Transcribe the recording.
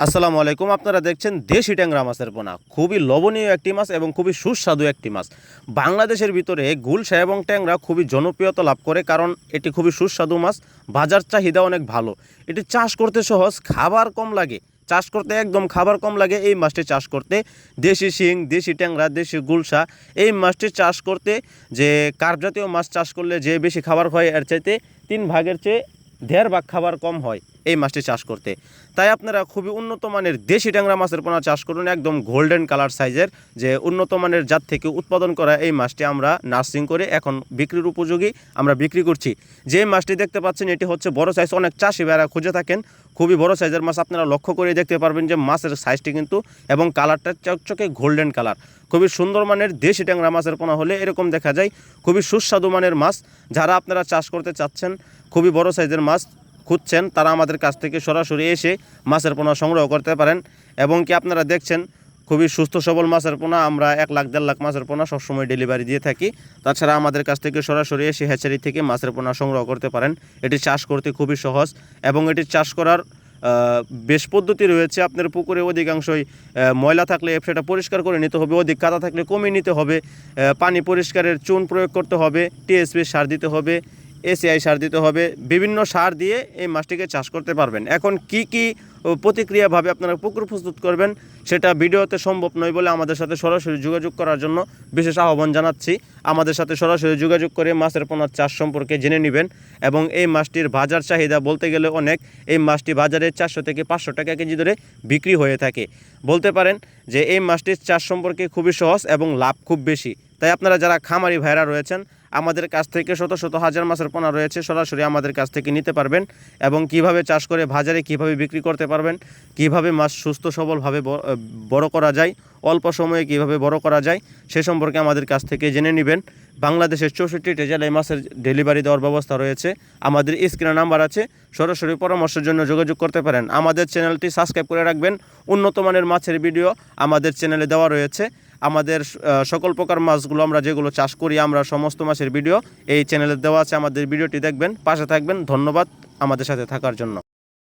আসসালামু আলাইকুম। আপনারা দেখছেন দেশি ট্যাংরা মাছের পোনা। খুবই লবণীয় একটি মাছ এবং খুবই সুস্বাদু একটি মাছ। বাংলাদেশের ভিতরে গুলশা এবং ট্যাংরা খুবই জনপ্রিয়তা লাভ করে, কারণ এটি খুবই সুস্বাদু মাছ। বাজার চাহিদা অনেক ভালো। এটি চাষ করতে সহজ, খাবার কম লাগে। চাষ করতে একদম খাবার কম লাগে এই মাছটি চাষ করতে। দেশি শিং, দেশি ট্যাংরা, দেশি গুলশা এই মাছটি চাষ করতে যে কার্প জাতীয় মাছ চাষ করলে যে বেশি খাবার হয় এর চাইতে 3 ভাগের চেয়ে 1.5 ভাগ খাবার কম হয় এই মাছটি চাষ করতে। তাই আপনারা খুবই উন্নত মানের দেশি ট্যাংরা মাছের পোনা চাষ করুন, একদম গোল্ডেন কালার সাইজের, যে উন্নত মানের জাত থেকে উৎপাদন করা এই মাছটি আমরা নার্সিং করে এখন বিক্রির উপযোগী আমরা বিক্রি করছি। যে মাছটি দেখতে পাচ্ছেন এটি হচ্ছে বড় সাইজ। অনেক চাষি ভাইরা খুঁজে থাকেন খুবই বড় সাইজের মাছ। আপনারা লক্ষ্য করে দেখতে পারবেন যে মাছের সাইজটি কিন্তু এবং কালারটা চকচকে গোল্ডেন কালার। খুবই সুন্দর মানের দেশি ট্যাংরা মাছের পোনা হলে এরকম দেখা যায়। খুবই সুস্বাদু মানের মাছ। যারা আপনারা চাষ করতে চাচ্ছেন, খুবই বড় সাইজের মাছ খুঁজছেন, তারা আমাদের কাছ থেকে সরাসরি এসে মাছের পোনা সংগ্রহ করতে পারেন। এবং কি আপনারা দেখছেন খুবই সুস্থ সবল মাছের পোনা। আমরা 1 লাখ 1.5 লাখ মাছের পোনা সবসময় ডেলিভারি দিয়ে থাকি। তাছাড়া আমাদের কাছ থেকে সরাসরি এসে হ্যাচারি থেকে মাছের পোনা সংগ্রহ করতে পারেন। এটি চাষ করতে খুবই সহজ এবং এটি চাষ করার বেশ পদ্ধতি রয়েছে। আপনার পুকুরে অধিকাংশই ময়লা থাকলে সেটা পরিষ্কার করে নিতে হবে, অধিক কাদা থাকলে কমিয়ে নিতে হবে, পানি পরিষ্কারের চুন প্রয়োগ করতে হবে, টিএসপি সার দিতে হবে, এসিআই সার দিতে হবে। বিভিন্ন সার দিয়ে এই মাছটিকে চাষ করতে পারবেন। এখন কি কি প্রতিক্রিয়াভাবে আপনারা পুকুর প্রস্তুত করবেন সেটা ভিডিওতে সম্ভব নয় বলে আমাদের সাথে সরাসরি যোগাযোগ করার জন্য বিশেষ আহ্বান জানাচ্ছি। আমাদের সাথে সরাসরি যোগাযোগ করে মাছের পোনার চাষ সম্পর্কে জেনে নেবেন। এবং এই মাছটির বাজার চাহিদা বলতে গেলে অনেক। এই মাছটি বাজারে 400 থেকে 500 টাকা কেজি ধরে বিক্রি হয়ে থাকে। বলতে পারেন যে এই মাছটির চাষ সম্পর্কে খুবই সহজ এবং লাভ খুব বেশি। তাই আপনারা যারা খামারি ভাইরা রয়েছেন, আমাদের কাছ থেকে শত শত হাজার মাছের পোনা রয়েছে, সরাসরি আমাদের কাছ থেকে নিতে পারবেন। এবং কিভাবে চাষ করে বাজারে কিভাবে বিক্রি করতে পারবেন, কিভাবে মাছ সুস্থ সবলভাবে বড় করা যায়, অল্প সময়ে কিভাবে বড় করা যায় সে সম্পর্কে আমাদের কাছ থেকে জেনে নেবেন। বাংলাদেশের 64টি জেলায় মাছের ডেলিভারি দেওয়ার ব্যবস্থা রয়েছে। আমাদের স্ক্রিনে নাম্বার আছে, সরাসরি পরামর্শের জন্য যোগাযোগ করতে পারেন। আমাদের চ্যানেলটি সাবস্ক্রাইব করে রাখবেন। উন্নত মানের মাছের ভিডিও আমাদের চ্যানেলে দেওয়া রয়েছে। আমাদের সকল প্রকার মাছগুলো আমরা যেগুলো চাষ করি, আমরা সমস্ত মাছের ভিডিও এই চ্যানেলে দেওয়া আছে। আমাদের ভিডিওটি দেখবেন, পাশে থাকবেন। ধন্যবাদ আমাদের সাথে থাকার জন্য।